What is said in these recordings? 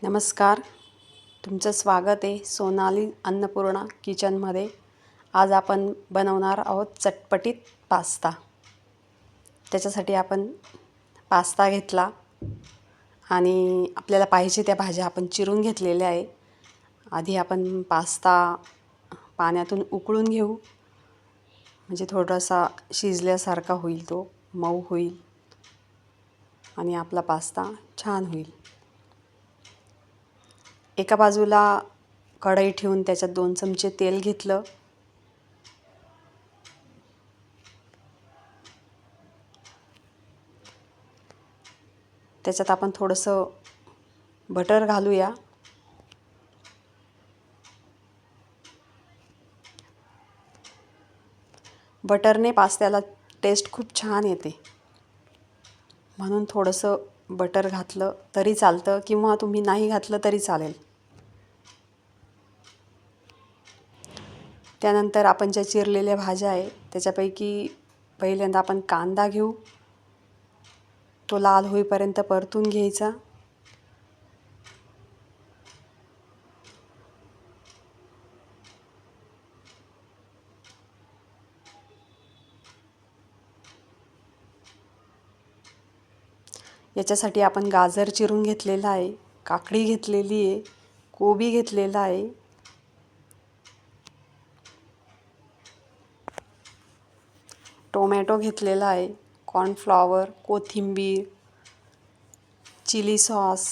नमस्कार. तुमचं स्वागत आहे सोनाली अन्नपूर्णा किचनमध्ये. आज आपण बनवणार आहोत चटपटीत पास्ता. त्याच्यासाठी आपण पास्ता घेतला आणि आपल्याला पाहिजे त्या भाज्या आपण चिरून घेतलेल्या आहे. आधी आपण पास्ता पाण्यातून उकळून घेऊ, म्हणजे थोडासा शिजल्यासारखा होईल, तो मऊ होईल आणि आपला पास्ता छान होईल. एका बाजूला कढई ठेवून त्याच्यात 2 चमचे तेल घेतलं. त्याच्यात आपण थोडंसं बटर घालूया. बटरने पास्त्याला टेस्ट खूप छान येते, म्हणून थोडंसं बटर घातलं तरी चालतं किंवा तुम्ही नाही घातलं तरी चालेल. त्यानंतर आपण ज्या चिरलेल्या भाज्या आहे त्याच्यापैकी पहिल्यांदा आपण कांदा घेऊ. तो लाल होईपर्यंत परतून घ्यायचा. याच्यासाठी आपण गाजर चिरून घेतलेला आहे, काकडी घेतलेली आहे, कोबी घेतलेला आहे, टोमॅटो घेतलेला आहे, कॉर्नफ्लॉवर, कोथिंबीर, चिली सॉस,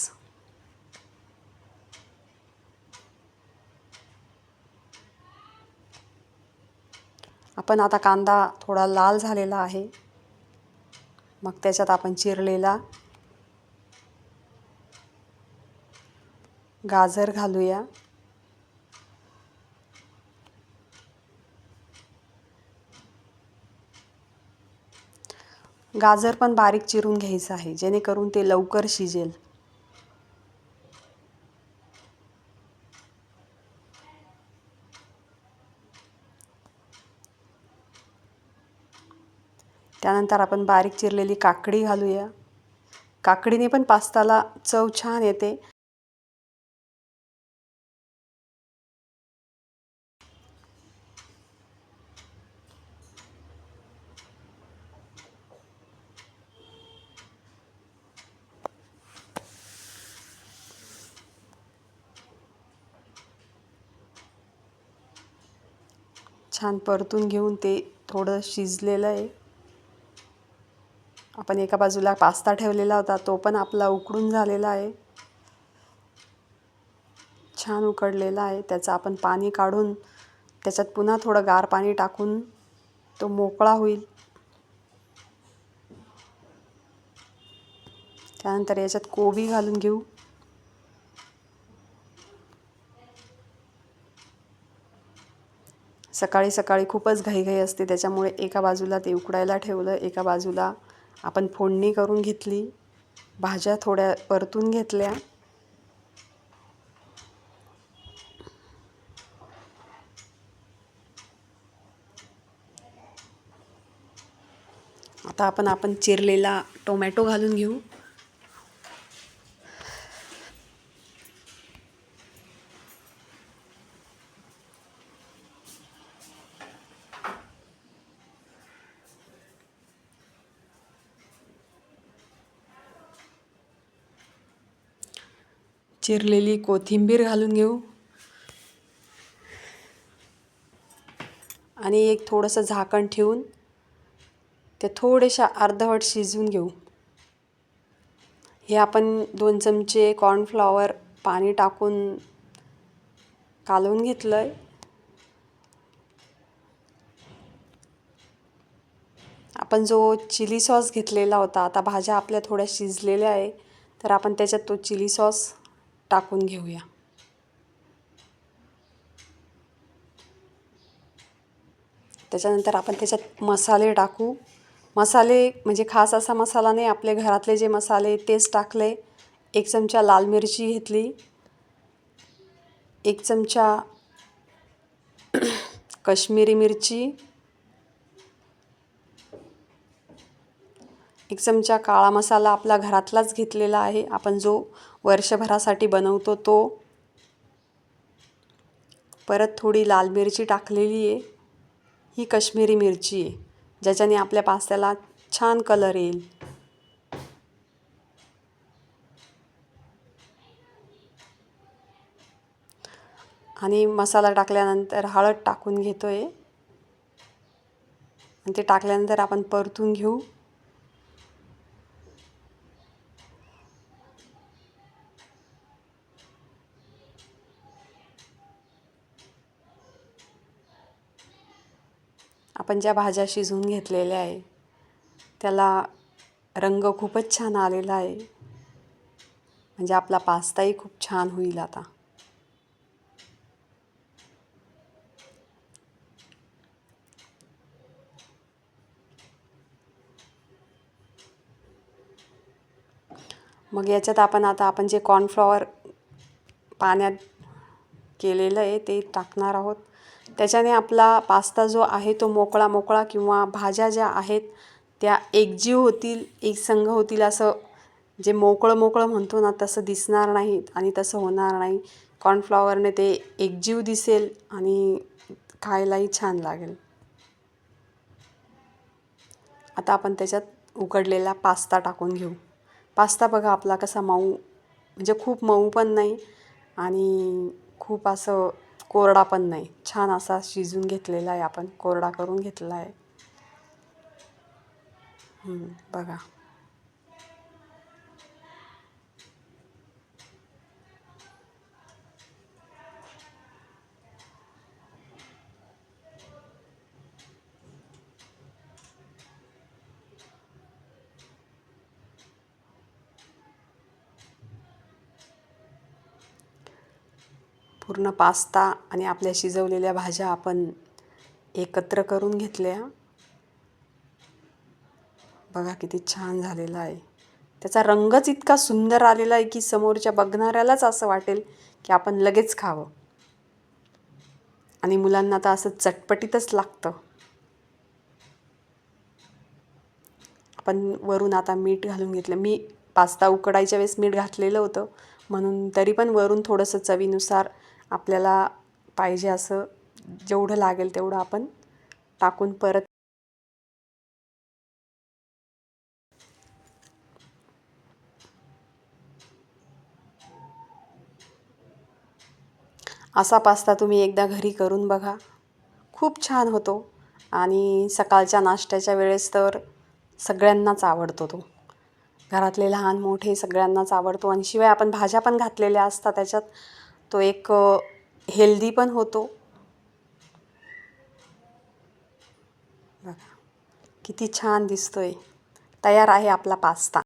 आपण आता कांदा थोडा लाल झालेला आहे, मग त्याच्यात आपण चिरलेला गाजर घालूया. गाजर पण बारीक चिरून घ्यायचं आहे, जेणेकरून ते लवकर शिजेल. त्यानंतर आपण बारीक चिरलेली काकडी घालूया. काकडीने पण पास्ताला चव छान येते. छान परतून घेऊन ते थोडं शिजलेलं आहे. आपण एका बाजूला पास्ता ठेवलेला होता, तो पण आपला उकडून झालेला आहे, छान उकडलेला आहे. त्याचं आपण पाणी काढून त्याच्यात पुन्हा थोडं गार पाणी टाकून तो मोकळा होईल. त्यानंतर याच्यात कोबी घालून घेऊ. सकाळी सकाळी खूपच घाईघाई असते, त्याच्यामुळे एका बाजूला ते उकडायला ठेवलं, एका बाजूला आपण फोडणी करून घेतली. भाज्या थोड्या परतून घेतल्या. आता आपण चिरलेला टोमॅटो घालून घेऊ. चिरलेली कोथिंबीर घालून घेऊ आणि एक थोडंसं झाकण ठेवून ते थोडेशा अर्धवट शिजवून घेऊ. हे आपण 2 चमचे कॉर्नफ्लॉवर पाणी टाकून कालवून घेतलं आहे. आपण जो चिली सॉस घेतलेला होता, आता भाज्या आपल्या थोड्या शिजलेल्या आहे, तर आपण त्याच्यात तो चिली सॉस टाकून घेऊया. त्याच्यानंतर आपण त्याच्यात मसाले टाकू. मसाले म्हणजे खास असा मसाला नाही, आपले घरातले जे मसाले तेच टाकले. 1 चमचा लाल मिरची घेतली, 1 चमचा काश्मीरी मिरची, 1 चमचा काळा मसाला आपला घरातलाच घेतलेला आहे, आपण जो वर्षभरासाठी बनवतो तो. परत थोडी लाल मिरची टाकलेली आहे, ही काश्मीरी मिरची आहे, ज्याच्याने आपल्या पास्त्याला छान कलर येईल. आणि मसाला टाकल्यानंतर हळद टाकून घेतोय आणि ते टाकल्यानंतर आपण परतून घेऊ. आपण ज्या भाज्या शिजवून घेतलेल्या आहे त्याला रंग खूपच छान आलेला आहे, म्हणजे आपला पास्ताही खूप छान होईल आता. मग याच्यात आपण जे कॉर्नफ्लॉवर पाण्यात केलेलं आहे ते टाकणार आहोत. त्याच्याने आपला पास्ता जो आहे तो मोकळा मोकळा किंवा भाज्या ज्या आहेत त्या एकजीव होतील, एकसंघ होतील. असं जे मोकळं मोकळं म्हणतो ना तसं दिसणार नाही आणि तसं होणार नाही. कॉर्नफ्लॉवरने ते एकजीव दिसेल आणि खायलाही छान लागेल. आता आपण त्याच्यात उकडलेला पास्ता टाकून घेऊ. पास्ता बघा आपला कसा मऊ, म्हणजे खूप मऊ पण नाही आणि खूप असं कोरडा पण नाही, छान असा शिजून घेतलेला आहे, आपण कोरडा करून घेतला आहे. बघा. पूर्ण पास्ता आणि आपल्या शिजवलेल्या भाज्या आपण एकत्र करून घेतल्या. बघा किती छान झालेला आहे. त्याचा रंगच इतका सुंदर आलेला आहे की समोरच्या बघणाऱ्यालाच असं वाटेल की आपण लगेच खावं. आणि मुलांना तर असं चटपटीतच लागतं. आपण वरून आता मीठ घालून घेतलं. मी पास्ता उकडायच्या वेळेस मीठ घातलेलं होतं, म्हणून तरी पण वरून थोडंसं चवीनुसार आपल्याला पाहिजे असं जेवढं लागेल तेवढं आपण टाकून परत. असा पास्ता तुम्ही एकदा घरी करून बघा, खूप छान होतो. आणि सकाळच्या नाश्त्याच्या वेळेस तर सगळ्यांनाच आवडतो तो. घरातले लहान मोठे सगळ्यांनाच आवडतो आणि शिवाय आपण भाज्या पण घातलेल्या असतात त्याच्यात, तो एक हेल्दी पण होतो. बघा किती छान दिसतोय. तयार आहे आपला पास्ता.